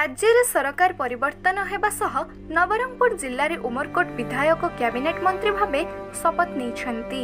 राज्य रे सरकार परिवर्तन हेबा सह नवरंगपुर जिल्ला रे उमरकोट विधायक कैबिनेट मंत्री भावे शपथ नेइछन्ति।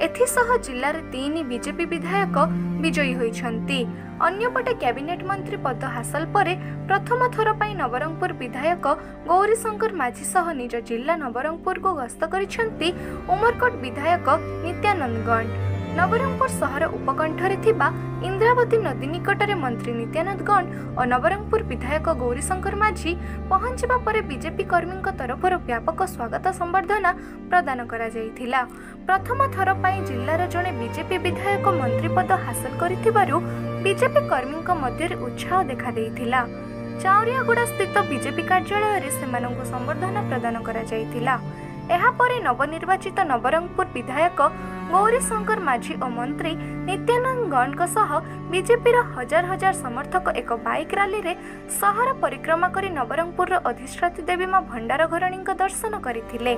एथिसह जिल्ला रे 3 बीजेपी विधायक विजयी होइछन्ति। अन्यपटे कैबिनेट मंत्री पद हासिल परे प्रथम थर पई नवरंगपुर विधायक गौरीशंकर माझी सह निज जिल्ला नवरंगपुर को गस्त करिछन्ति उमरकोट विधायक नित्यानंद गण। नवरंगपुर सहर उपकंठरे थिबा इंद्रावती नदी निकटरे मंत्री नित्यानंद गण और नवरंगपुर विधायक गौरीशंकर माझी पहुंचबा परे बीजेपी कर्मी तरफर व्यापक स्वागत संबर्धना प्रदान करा जायथिला। प्रथम थर पई जिल्लार जणे बीजेपी विधायक मंत्री पद हासिल करिथिबारु बीजेपी कर्मी मध्य उत्साह देखा देइथिला। चाउरियागुड़ा स्थित बीजेपी कार्यालय रे सेमानंकु संबर्धना प्रदान करा जायथिला। एहा परे नवनिर्वाचित नवरंगपुर विधायक गौरीशंकर माझी और मंत्री नित्यानंद गण सह बीजेपी हजार हजार समर्थक एक बाइक रैली रे सहर परिक्रमा करी नवरंगपुर अधिष्ठात्री देवी मां भंडार घरणी दर्शन करथिले।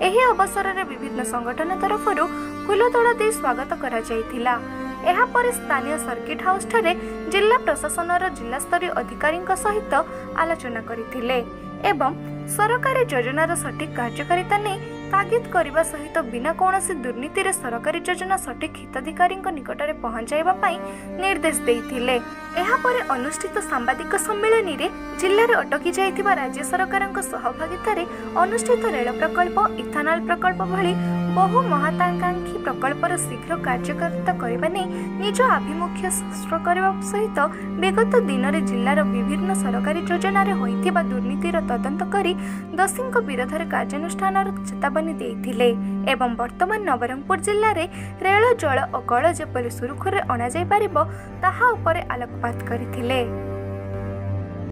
एही अवसर रे विभिन्न संगठन तरफरु फूलतोड़ा दे स्वागत करा जायथिला। एहा परे स्थानीय सर्किट हाउस ठारे जिला प्रशासन जिला स्तरीय अधिकारी सहित आलोचना करथिले एवं सरकारी योजनार सठिक कार्यकारिता नहीं तागिद करने सहित बिना कौनसी दुर्नीति रे सरकारी योजना सठिक हिताधिकारी निकट में पहुंचाइबा पई निर्देश देइथिले। एहा परे अनुष्ठित सांबादिक सम्मेलन रे जिल्ला रे अटकी जाइथिबा राज्य सरकार सहभागिता रे अनुष्ठित रेल प्रकल्प इथानल प्रकल्प भली बहु महत्वाकांक्षी प्रकल्पर शीघ्र कार्यकारिता करने नहीं निज आभिमुख्य स्पष्ट करने सहित विगत दिन में जिलार विभिन्न सरकारी योजना रे होइथिबा दुर्नीतिर तदंत करी दोषी विरोध में कार्यानुष्ठान चेतावनी देइथिले एवं वर्तमान नवरंगपुर जिल्ला रे रेल जल और कल जेपरि सुरुखुरे अणा जाय पारिबो ताहा उपरे आलोकपात करथिले।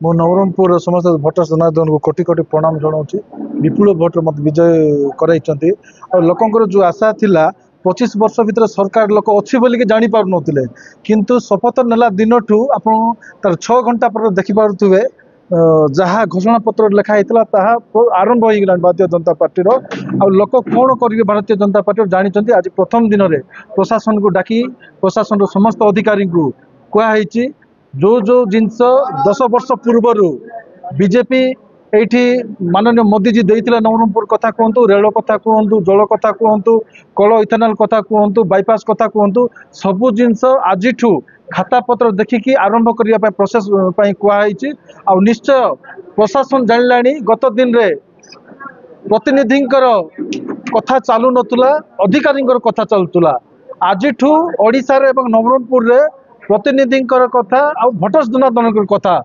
मो नवरंगपुर समस्त भोटर जनार्दन को कोटि कोटि प्रणाम जनाऊँ। विपुल भोट मत विजय कराई और लोकंर जो आशा थिला 25 वर्ष भीतर सरकार लोक अच्छी बोलिक जानी पार नथिले किंतु शपथ नेला दिन ठू आपण तार 6 घंटा पर देखि पारुथुवे जहाँ घोषणा पत्र लिखाई आरंभ हो गला भारतीय जनता पार्टी लोक कौन करेंगे भारतीय जनता पार्टी जानी। आज प्रथम दिन में प्रशासन को डाकी प्रशासन समस्त अधिकारी को कहुई जो जो जिनस 10 वर्ष पूर्वर बीजेपी एठी माननीय मोदी जी देइथिला नवरंगपुर कथा कहतु रेल कथा कहतु जल कथा कहतु कल इथानल कथा कहतु बाईपास कथा कहतु सबू जिनस आज खाता पत्र देखिकी आरंभ करने प्रोसेस कहुई आ निश्चय प्रशासन जानी गत दिन रे प्रतिनिधि कथा चालू नतुला अधिकारी कथा चलुला आज ओडिशा रे एवं नवरंगपुर रे प्रतिनिधि कथा आ भोटर्स जनार्दन कथा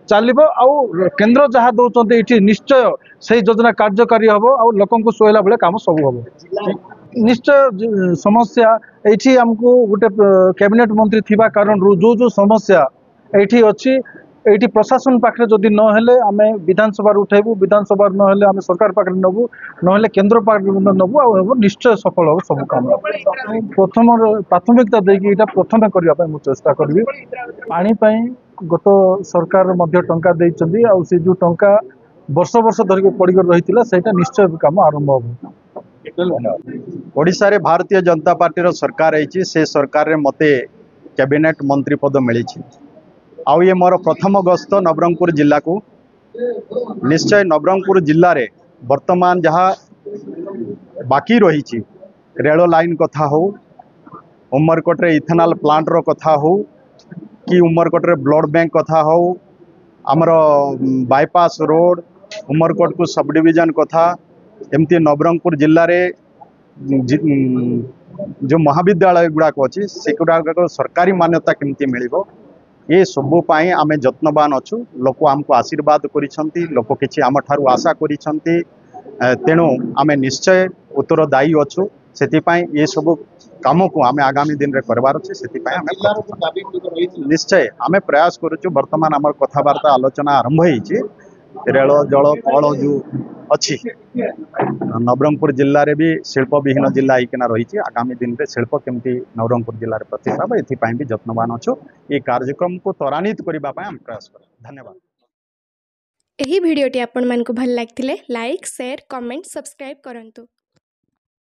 चलो आउ केन्द्र जहाँ दौरान ये निश्चय से योजना कार्यकारी हम आ लोक सुहला भाई कम सब हम निश्चय समस्या ये आमको गोटे कैबिनेट मंत्री थिबा कारण जो जो समस्या ये अच्छी ये प्रशासन पाखे जदि नहेले आम विधानसभा उठेबू विधानसभा नहेले आम सरकार पाखे नबू नहेले केन्द्र पाखे नबू आ निश्चय सफल हम सब काम प्रथम प्राथमिकता देकी प्रथम करने चेष्टा करी पानी गत सरकार मध्य टंका देइचंदी आ से जो टंका वर्ष वर्ष धरिक पड़गड़ रही सेटा निश्चय काम आरंभ हो। ओडिशा रे भारतीय जनता पार्टी रो सरकार है से सरकार रे मते कैबिनेट मंत्री पद मिली आउ ये मोर प्रथम गस्त नवरंगपुर जिला को निश्चय नवरंगपुर जिले में वर्तमान जहाँ बाकी रही रेल लाइन कथा हो उमरकोटे इथेनॉल प्लांट रो कथा हो कि उमरकोटे ब्लड बैंक कथा हो आमर बाईपास रोड उमरकोट को सब डिविजन कथा एमती नवरंगपुर जिले में जो महाविद्यालय गुड़ाक अच्छी से गुड़ाक सरकारी मान्यता केमती मिल ये सबुपाई आम जत्नवान अच्छु लोक आमको आशीर्वाद करिसेंती लोक किछि आम ठारू आशा करिसेंती तेणु आम निश्चय उत्तरदायी अच्छु सेतिपाई ये सब काम को आम आगामी दिन रे करबार अछि सेतिपाई आम निश्चय आम प्रयास करूछु। वर्तमान आम कथबार्ता आलोचना आरंभ होईछि रेल जल कल जो अच्छी नवरंगपुर जिले में भी शिल्प विहीन जिला होना रही आगामी दिन में शिल्प केमती नवरंगपुर जिले में प्रतिष्ठा एथपाई भी जत्नवान अच्छु ये कार्यक्रम को त्वरान्वित करने आम प्रयास कर। धन्यवाद। यही वीडियोटी आपण मानकु भल लागथिले लाइक शेयर कमेंट सब्सक्राइब करंतु।